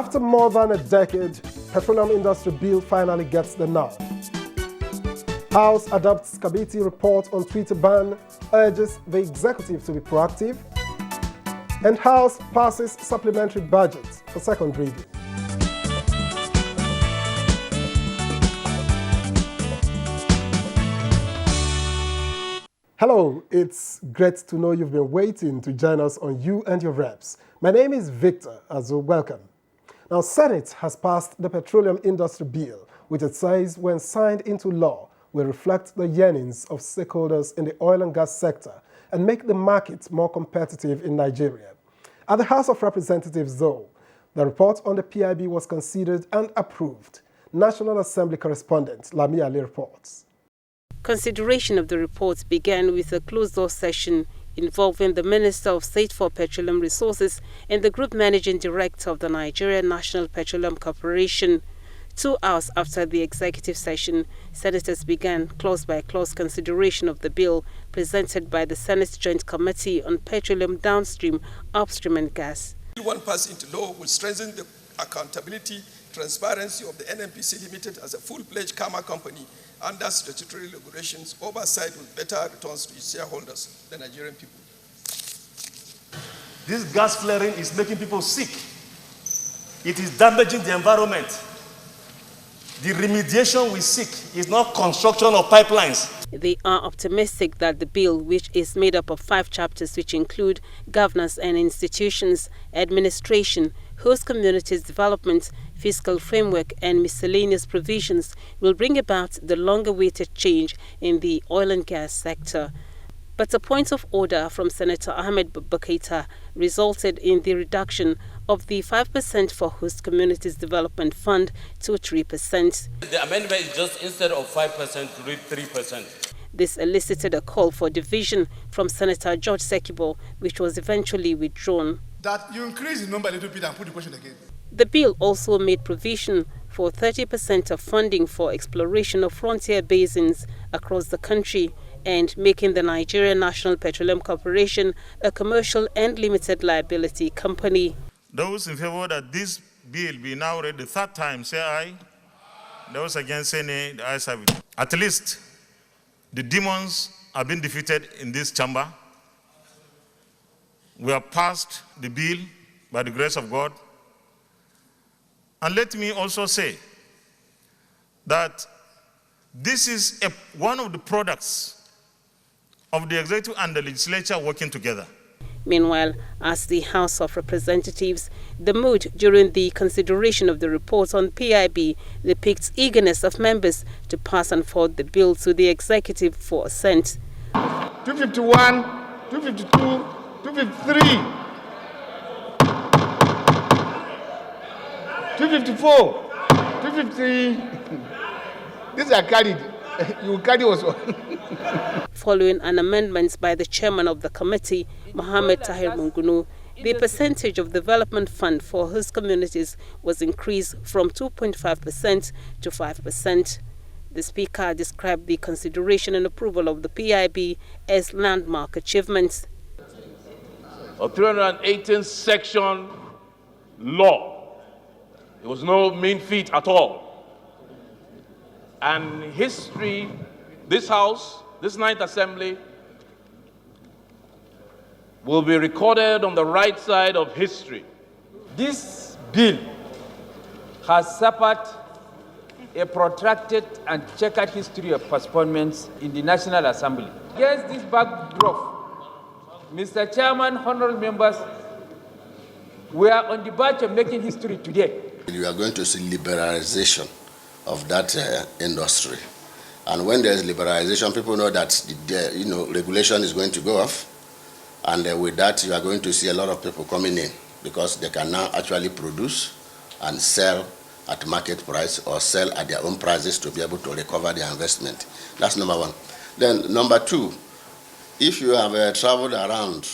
After more than a decade, Petroleum Industry Bill finally gets the nod. House adopts committee report on Twitter ban, urges the executive to be proactive, and House passes supplementary budget for second reading. Hello, it's great to know you've been waiting to join us on You and Your Reps. My name is Victor, as well, welcome. Now, Senate has passed the Petroleum Industry Bill, which it says, when signed into law, will reflect the yearnings of stakeholders in the oil and gas sector and make the market more competitive in Nigeria. At the House of Representatives, though, the report on the PIB was considered and approved. National Assembly correspondent Lami Ali reports. Consideration of the report began with a closed-door session involving the Minister of State for Petroleum Resources and the Group Managing Director of the Nigerian National Petroleum Corporation. 2 hours after the executive session, senators began clause-by-clause consideration of the bill presented by the Senate Joint Committee on Petroleum Downstream, Upstream and Gas. Bill 1 passed into law will strengthen the accountability, transparency of the NNPC Limited as a full-fledged Karma company under statutory regulations, oversight with better returns to its shareholders, the Nigerian people. This gas flaring is making people sick. It is damaging the environment. The remediation we seek is not construction of pipelines. They are optimistic that the bill, which is made up of 5 chapters which include governance and institutions, administration, host communities development, fiscal framework and miscellaneous provisions, will bring about the long-awaited change in the oil and gas sector. But a point of order from Senator Ahmed Bakaita resulted in the reduction of the 5% for Host Communities Development Fund to 3%. The amendment is just instead of 5% to read 3%. This elicited a call for division from Senator George Sekibo, which was eventually withdrawn. That you increase the number a little bit and put the question again. The bill also made provision for 30% of funding for exploration of frontier basins across the country and making the Nigerian National Petroleum Corporation a commercial and limited liability company. Those in favor that this bill be now read the 3rd time, say aye. Those against, say nay. The ayes have it. At least the demons have been defeated in this chamber. We have passed the bill by the grace of God. And let me also say that this is one of the products of the executive and the legislature working together. Meanwhile, as the House of Representatives, the mood during the consideration of the report on PIB depicts eagerness of members to pass and forward the bill to the executive for assent. 251, 252, 253, 254, 253. These are carried. You carry also. Following an amendment by the chairman of the committee, Mohammed Tahir Mungunu, the percentage of development fund for host communities was increased from 2.5% to 5%. The speaker described the consideration and approval of the PIB as landmark achievements. A 318th section law. It was no mean feat at all. And history, this House, this 9th Assembly, will be recorded on the right side of history. This bill has suffered a protracted and checkered history of postponements in the National Assembly. Against this backdrop, Mr. Chairman, honorable members, we are on the verge of making history today. You are going to see liberalization of that industry. And when there's liberalization, people know that regulation is going to go off. And with that, you are going to see a lot of people coming in because they can now actually produce and sell at market price or sell at their own prices to be able to recover their investment. That's number one. Then number two, if you have traveled around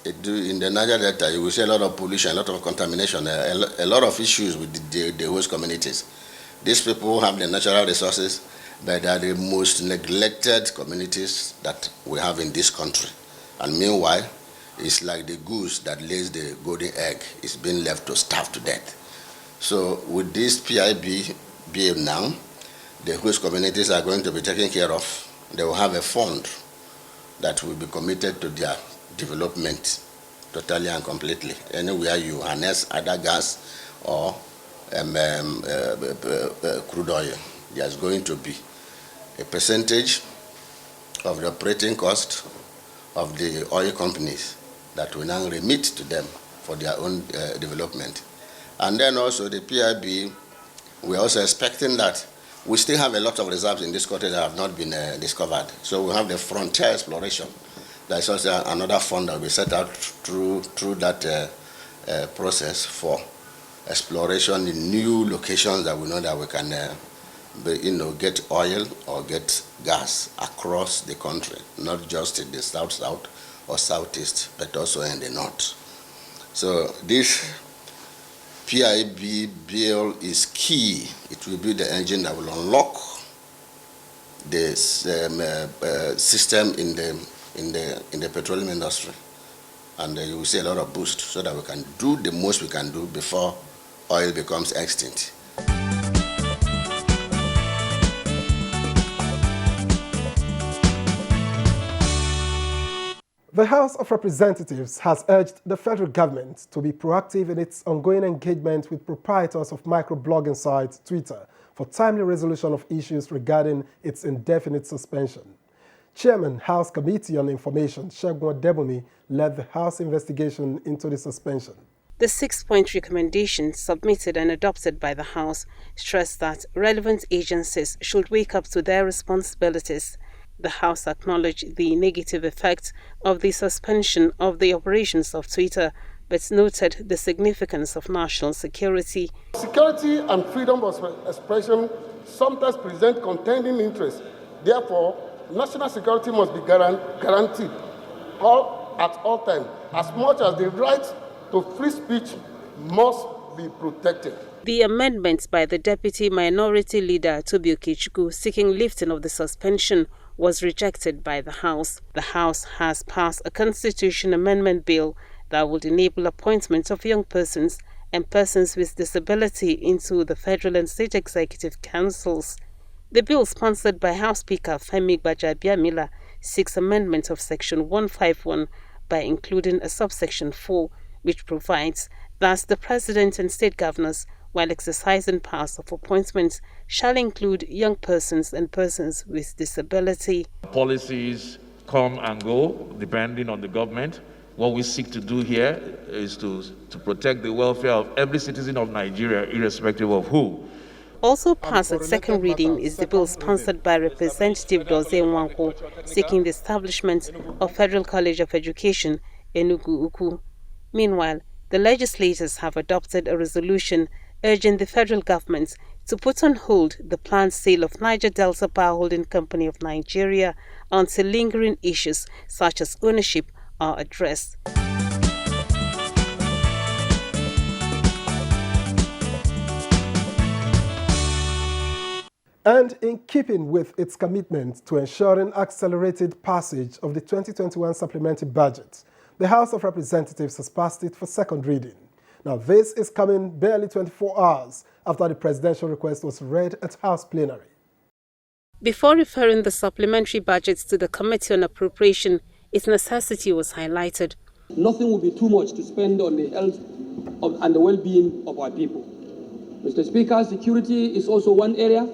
in the Niger Delta, you will see a lot of pollution, a lot of contamination, a lot of issues with the host communities. These people have the natural resources, but they are the most neglected communities that we have in this country. And meanwhile, it's like the goose that lays the golden egg is being left to starve to death. So with this PIB bill now, the host communities are going to be taken care of. They will have a fund that will be committed to their development totally and completely. Anywhere you harness either gas or crude oil, there's going to be a percentage of the operating cost of the oil companies that will now remit to them for their own development. And then also the PIB, we're also expecting that we still have a lot of reserves in this country that have not been discovered. So we have the frontier exploration. There's also another fund that will be set out through that process for exploration in new locations that we know that we can get oil or get gas across the country, not just in the south or southeast, but also in the north. So this PIB bill is key. It will be the engine that will unlock the system in the petroleum industry, and you will see a lot of boost so that we can do the most we can do before oil becomes extinct. The House of Representatives has urged the federal government to be proactive in its ongoing engagement with proprietors of microblogging site Twitter for timely resolution of issues regarding its indefinite suspension. Chairman, House Committee on Information, Segun Debumi, led the House investigation into the suspension. The 6-point recommendation submitted and adopted by the House stressed that relevant agencies should wake up to their responsibilities. The House acknowledged the negative effect of the suspension of the operations of Twitter, but noted the significance of national security. Security and freedom of expression sometimes present contending interests. Therefore, national security must be guaranteed at all times, as much as the right to free speech must be protected. The amendment by the Deputy Minority Leader Tobi Okechukwu seeking lifting of the suspension was rejected by the House. The House has passed a constitution amendment bill that would enable appointment of young persons and persons with disability into the federal and state executive councils. The bill, sponsored by House Speaker Femi Gbajabiamila, seeks amendment of Section 151 by including a subsection 4, which provides that the President and state governors, while exercising powers of appointment, shall include young persons and persons with disability. Policies come and go depending on the government. What we seek to do here is to protect the welfare of every citizen of Nigeria, irrespective of who. Also passed at second reading is the bill sponsored by Representative Doze Nwanko, seeking the establishment of Federal College of Education, Enugu-Ukwu. Meanwhile, the legislators have adopted a resolution urging the federal government to put on hold the planned sale of Niger Delta Power Holding Company of Nigeria until lingering issues such as ownership are addressed. And in keeping with its commitment to ensuring accelerated passage of the 2021 supplementary budget, the House of Representatives has passed it for second reading. Now, this is coming barely 24 hours after the presidential request was read at House plenary. Before referring the supplementary budgets to the Committee on Appropriation, its necessity was highlighted. Nothing will be too much to spend on the health and the well-being of our people. Mr. Speaker, security is also one area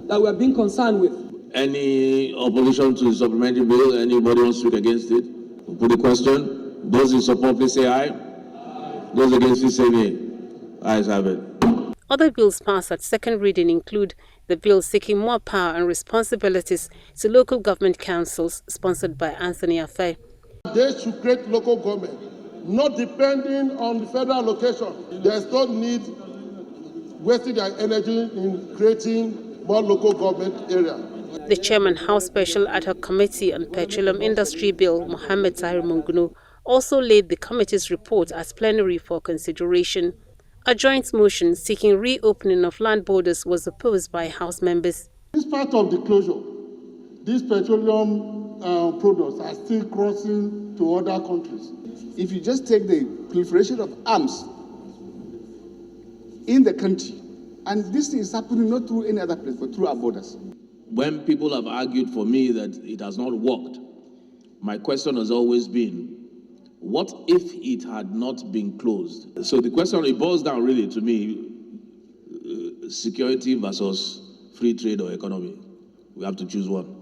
that we are being concerned with. Any opposition to the supplementary bill? Anybody wants to speak against it? We'll put the question. Those in support, please say aye. Those against, please say nay. Ayes have it. Other bills passed at second reading include the bill seeking more power and responsibilities to local government councils, sponsored by Anthony Afe. They should create local government, not depending on the federal allocation. There's no need wasting their energy in creating more local government area. The Chairman, House Special Ad Hoc Committee on Petroleum Industry Bill, Mohammed Tahir Mungunu, also laid the committee's report as plenary for consideration. A joint motion seeking reopening of land borders was opposed by House members. As part of the closure, these petroleum products are still crossing to other countries. If you just take the proliferation of arms in the country. And this is happening not through any other place, but through our borders. When people have argued for me that it has not worked, my question has always been, what if it had not been closed? So the question, it boils down really to me, security versus free trade or economy. We have to choose one.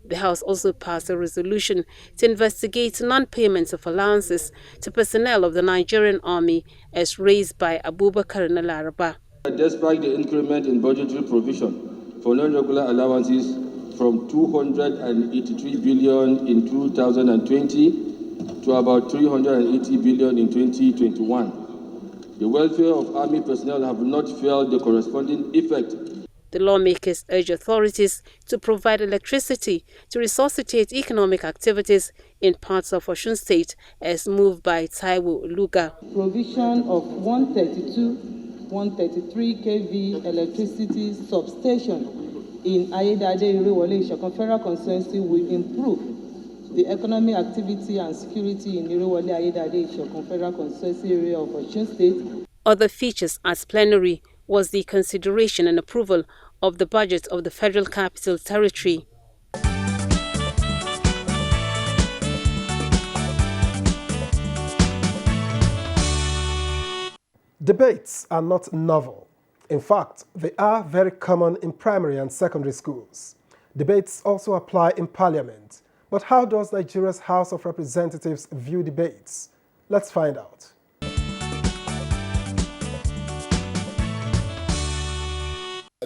The House also passed a resolution to investigate non-payments of allowances to personnel of the Nigerian Army as raised by Abubakar Nalaraba. Despite the increment in budgetary provision for non-regular allowances from 283 billion in 2020 to about 380 billion in 2021, the welfare of Army personnel have not felt the corresponding effect. The lawmakers urge authorities to provide electricity to resuscitate economic activities in parts of Osun State as moved by Taiwo Luga. Provision of 133 kV electricity substation in Ayedade Irewole Ishokan Federal Constituency will improve the economic activity and security in Irewole Ayedade Ishokan Federal Constituency area of Osun State. Other features at plenary was the consideration and approval of the budget of the Federal Capital Territory. Debates are not novel. In fact, they are very common in primary and secondary schools. Debates also apply in Parliament. But how does Nigeria's House of Representatives view debates? Let's find out.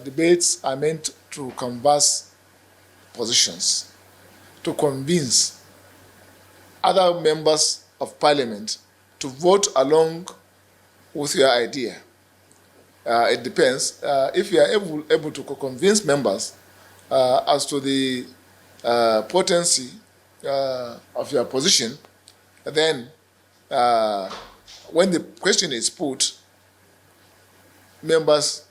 Debates are meant to canvass positions, to convince other members of Parliament to vote along with your idea. It depends. If you are able to convince members as to the potency of your position, then when the question is put, members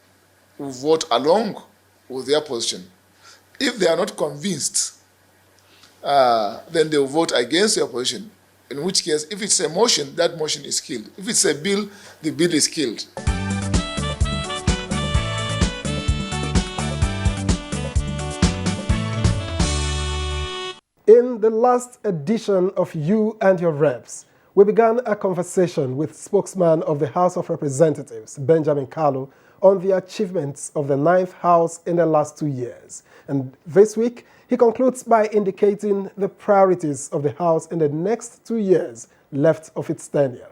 will vote along with their position. If they are not convinced, then they will vote against your position, in which case, if it's a motion, that motion is killed. If it's a bill, the bill is killed. In the last edition of You and Your Reps, we began a conversation with spokesman of the House of Representatives, Benjamin Kalu, on the achievements of the 9th House in the last 2 years. And this week, he concludes by indicating the priorities of the House in the next 2 years left of its tenure.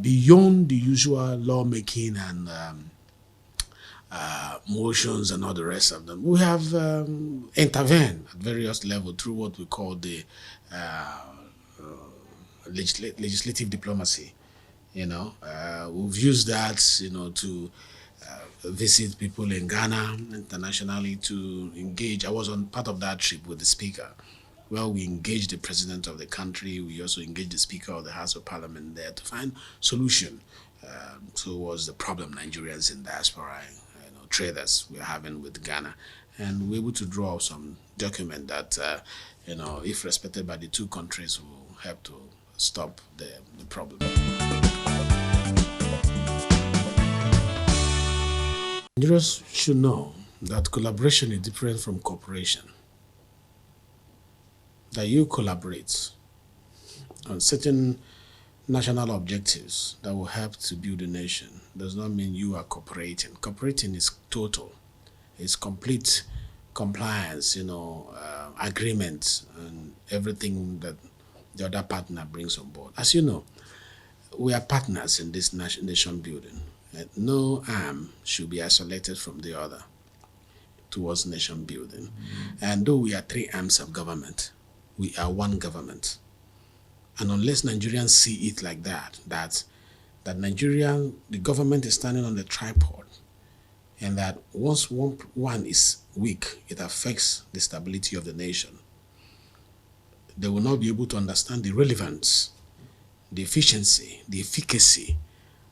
Beyond the usual lawmaking and motions and all the rest of them, we have intervened at various levels through what we call the legislative diplomacy. We've used that, to visit people in Ghana internationally, to engage. I was on part of that trip with the Speaker. Well, we engaged the President of the country. We also engaged the Speaker of the House of Parliament there to find solution towards the problem Nigerians in diaspora, traders we're having with Ghana. And we're able to draw some document that, if respected by the two countries, will help to stop the problem. Nigerians should know that collaboration is different from cooperation. That you collaborate on certain national objectives that will help to build a nation does not mean you are cooperating. Cooperating is total. It's complete compliance, agreement and everything that the other partner brings on board. As you know, we are partners in this nation building. No arm should be isolated from the other towards nation building. And though we are three arms of government, we are one government. And unless Nigerians see it like that Nigeria, the government is standing on the tripod, and that once one is weak, it affects the stability of the nation, they will not be able to understand the relevance, the efficiency, the efficacy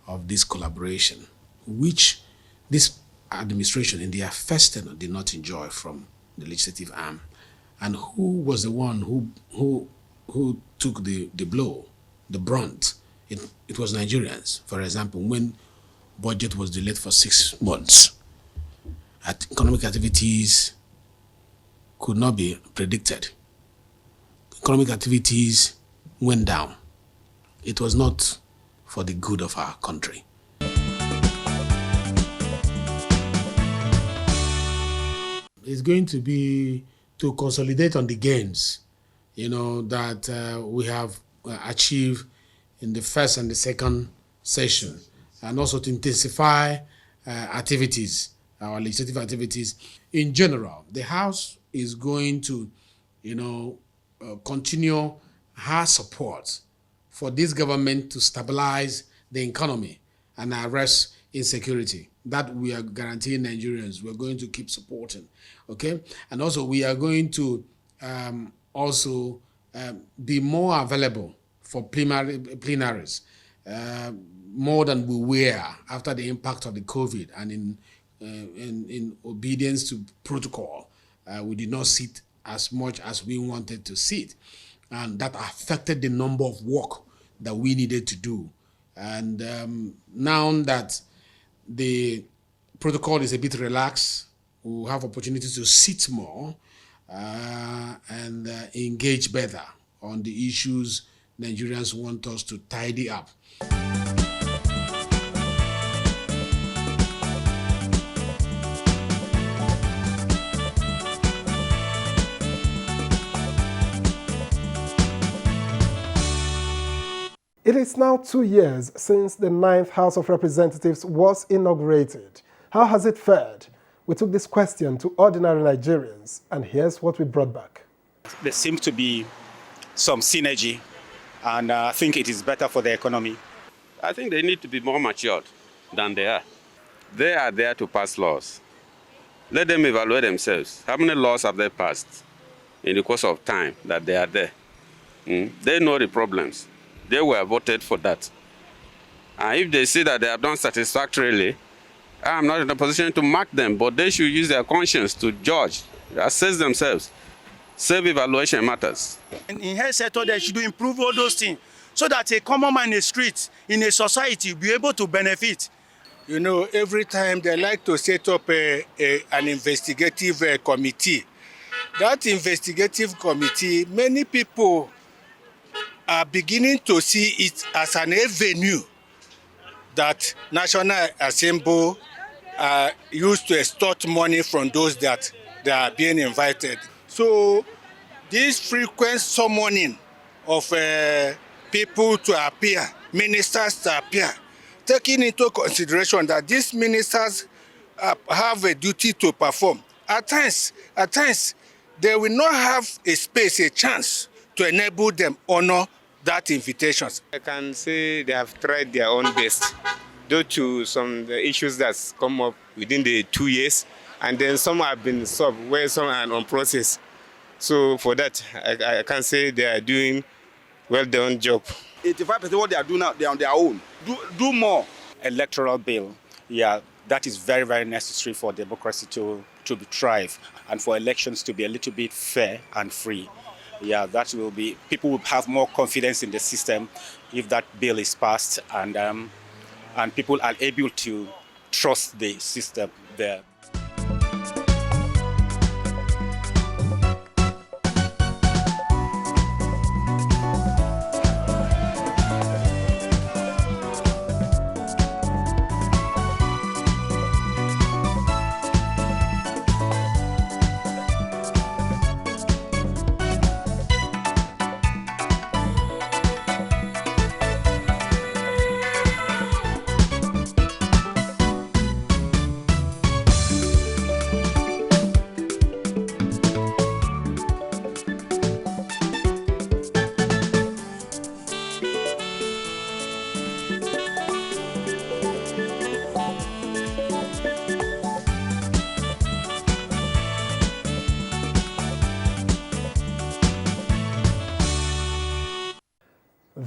of this collaboration, which this administration in their first tenure did not enjoy from the legislative arm. And who was the one who who took the blow, the brunt, it was Nigerians. For example, when budget was delayed for 6 months, economic activities could not be predicted. Economic activities went down. It was not for the good of our country. It's going to be to consolidate on the gains, that we have achieved in the first and the second session, and also to intensify activities, our legislative activities. In general, the House is going to, continue her support for this government to stabilize the economy and arrest insecurity. That we are guaranteeing Nigerians. We're going to keep supporting, okay? And also we are going to be more available for plenaries, more than we were after the impact of the COVID, and in obedience to protocol, we did not sit as much as we wanted to sit, and that affected the number of work that we needed to do. And now that the protocol is a bit relaxed, we'll have opportunities to sit more and engage better on the issues Nigerians want us to tidy up. It is now 2 years since the 9th House of Representatives was inaugurated. How has it fared? We took this question to ordinary Nigerians, and here's what we brought back. There seems to be some synergy, and I think it is better for the economy. I think they need to be more matured than they are. They are there to pass laws. Let them evaluate themselves. How many laws have they passed in the course of time that they are there? They know the problems. They were voted for that. And if they see that they have done satisfactorily, I'm not in a position to mark them, but they should use their conscience to judge, assess themselves. Self-evaluation matters. In health sector, they should improve all those things so that a common man in the street, in a society, will be able to benefit. Every time they like to set up an investigative committee. That investigative committee, many people are beginning to see it as an avenue that National Assembly used to extort money from those that they are being invited. So this frequent summoning of people to appear, ministers to appear, taking into consideration that these ministers have a duty to perform. At times, they will not have a space, a chance to enable them honor that invitations. I can say they have tried their own best due to some issues that's come up within the 2 years, and then some have been solved where some are on process. So for that, I can say they are doing well done job. 85% of what they are doing now, they are on their own. Do more. Electoral bill, that is very, very necessary for democracy to thrive and for elections to be a little bit fair and free. That will be, people will have more confidence in the system if that bill is passed, and people are able to trust the system there.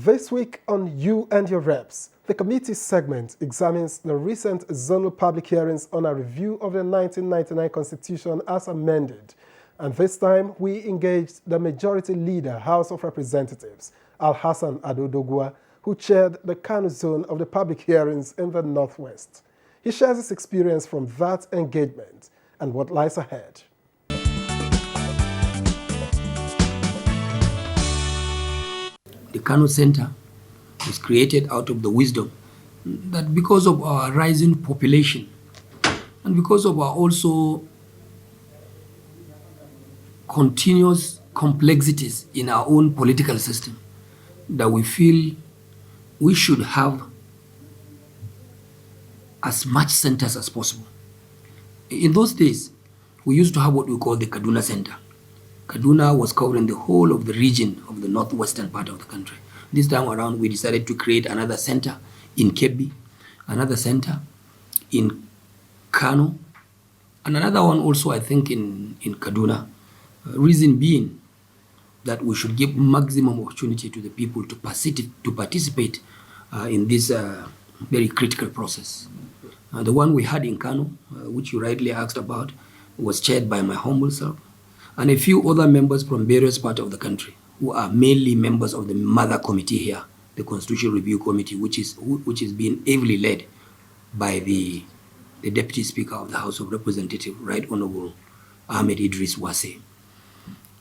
This week on You and Your Reps, the committee segment examines the recent zonal public hearings on a review of the 1999 Constitution as amended And this time, we engaged the majority leader, House of Representatives, Alhassan Doguwa, who chaired the Kano zone of the public hearings in the Northwest. He shares his experience from that engagement and what lies ahead. The Kano Center was created out of the wisdom that because of our rising population and because of our also continuous complexities in our own political system, that we feel we should have as much centers as possible. In those days, we used to have what we call the Kaduna Center. Kaduna was covering the whole of the region of the northwestern part of the country. This time around, we decided to create another center in Kebbi, another center in Kano, and another one also, I think, in Kaduna. Reason being that we should give maximum opportunity to the people to participate in this very critical process. The one we had in Kano, which you rightly asked about, was chaired by my humble self and a few other members from various parts of the country who are mainly members of the mother committee here, the Constitutional Review Committee, which is being ably led by the Deputy Speaker of the House of Representatives, Right Honorable Ahmed Idris Wase.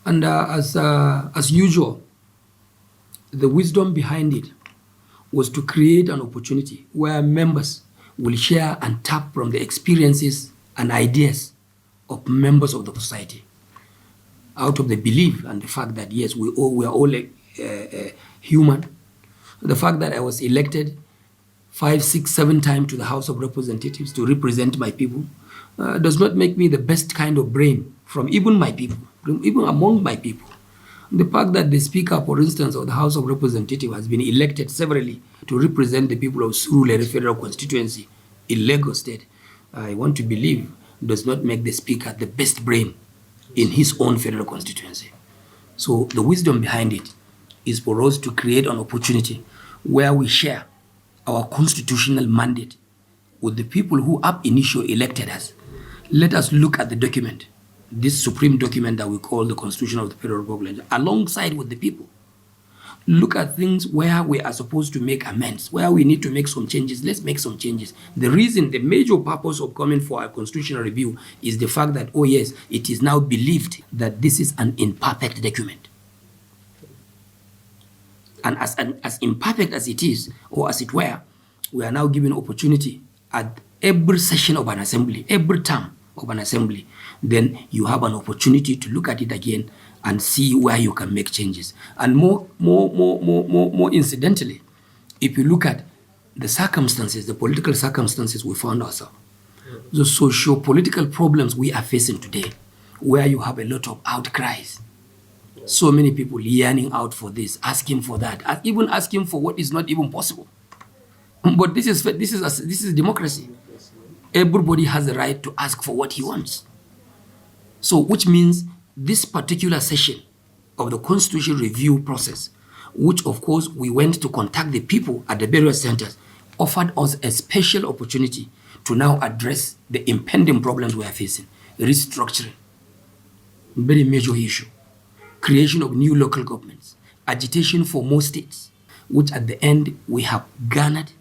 And as usual, the wisdom behind it was to create an opportunity where members will share and tap from the experiences and ideas of members of the society, out of the belief and the fact that, yes, we are all human. The fact that I was elected 5, 6, 7 times to the House of Representatives to represent my people does not make me the best kind of brain from even my people, even among my people. The fact that the Speaker, for instance, of the House of Representatives has been elected severally to represent the people of Surulere Federal Constituency in Lagos State, I want to believe does not make the Speaker the best brain in his own federal constituency. So the wisdom behind it is for us to create an opportunity where we share our constitutional mandate with the people who ab initio elected us. Let us look at the document, this supreme document that we call the Constitution of the Federal Republic, alongside with the people. Look at things where we are supposed to make amends, where we need to make some changes. Let's make some changes. The reason, the major purpose of coming for a constitutional review is the fact that, oh yes, it is now believed that this is an imperfect document. And as imperfect as it is, or as it were, we are now given opportunity at every session of an assembly, every term of an assembly, then you have an opportunity to look at it again and see where you can make changes. And more incidentally, if you look at the circumstances, the political circumstances we found ourselves, the socio-political problems we are facing today, where you have a lot of outcries, so many people yearning out for this, asking for that, even asking for what is not even possible. But this is democracy. Everybody has the right to ask for what he wants. So, which means this particular session of the constitutional review process, which of course we went to contact the people at the various centers, offered us a special opportunity to now address the impending problems we are facing. Restructuring, very major issue. Creation of new local governments, agitation for more states, which at the end we have garnered,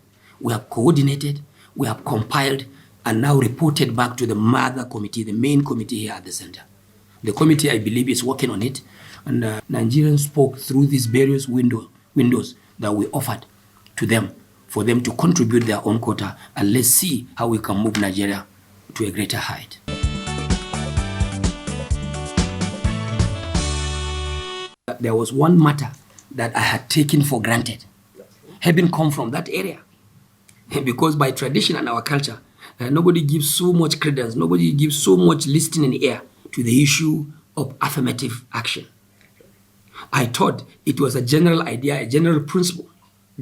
we have coordinated, we have compiled, and now reported back to the mother committee, the main committee here at the center. The committee, I believe, is working on it, and Nigerians spoke through these various windows that we offered to them for them to contribute their own quota, and let's see how we can move Nigeria to a greater height. There was one matter that I had taken for granted, having come from that area, because by tradition and our culture, nobody gives so much credence, nobody gives so much listening ear to the issue of affirmative action. I thought it was a general idea, a general principle,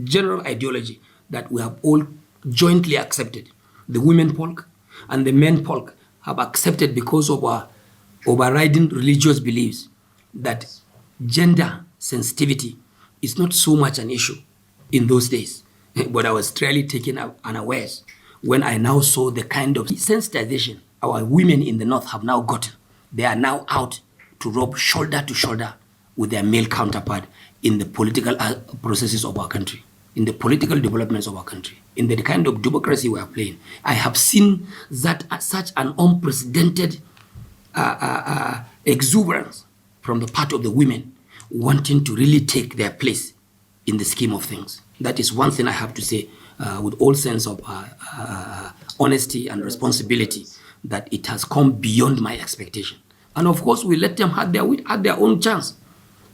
general ideology that we have all jointly accepted. The women folk and the men folk have accepted because of our overriding religious beliefs that gender sensitivity is not so much an issue in those days. But I was really taken unawares when I now saw the kind of sensitization our women in the north have now gotten. They are now out to rub shoulder to shoulder with their male counterpart in the political processes of our country, in the political developments of our country, in the kind of democracy we are playing. I have seen that such an unprecedented exuberance from the part of the women wanting to really take their place in the scheme of things. That is one thing I have to say with all sense of honesty and responsibility, that it has come beyond my expectation. And of course, we let them have their own chance.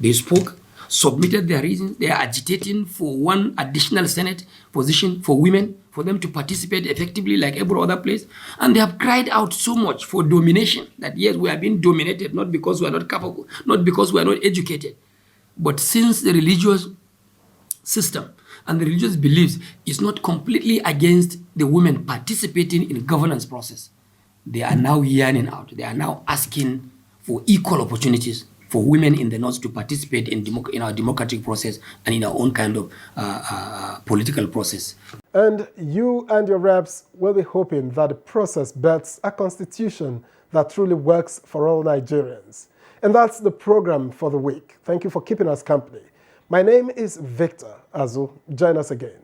They spoke, submitted their reasons. They are agitating for one additional Senate position for women, for them to participate effectively like every other place. And they have cried out so much for domination, that yes, we are being dominated, not because we are not capable, not because we are not educated, but since the religious system and the religious beliefs is not completely against the women participating in governance process, they are now yearning out. They are now asking for equal opportunities for women in the North to participate in our democratic process and in our own kind of political process. And you and your reps will be hoping that the process births a constitution that truly works for all Nigerians. And that's the program for the week. Thank you for keeping us company. My name is Victor Azu. Join us again.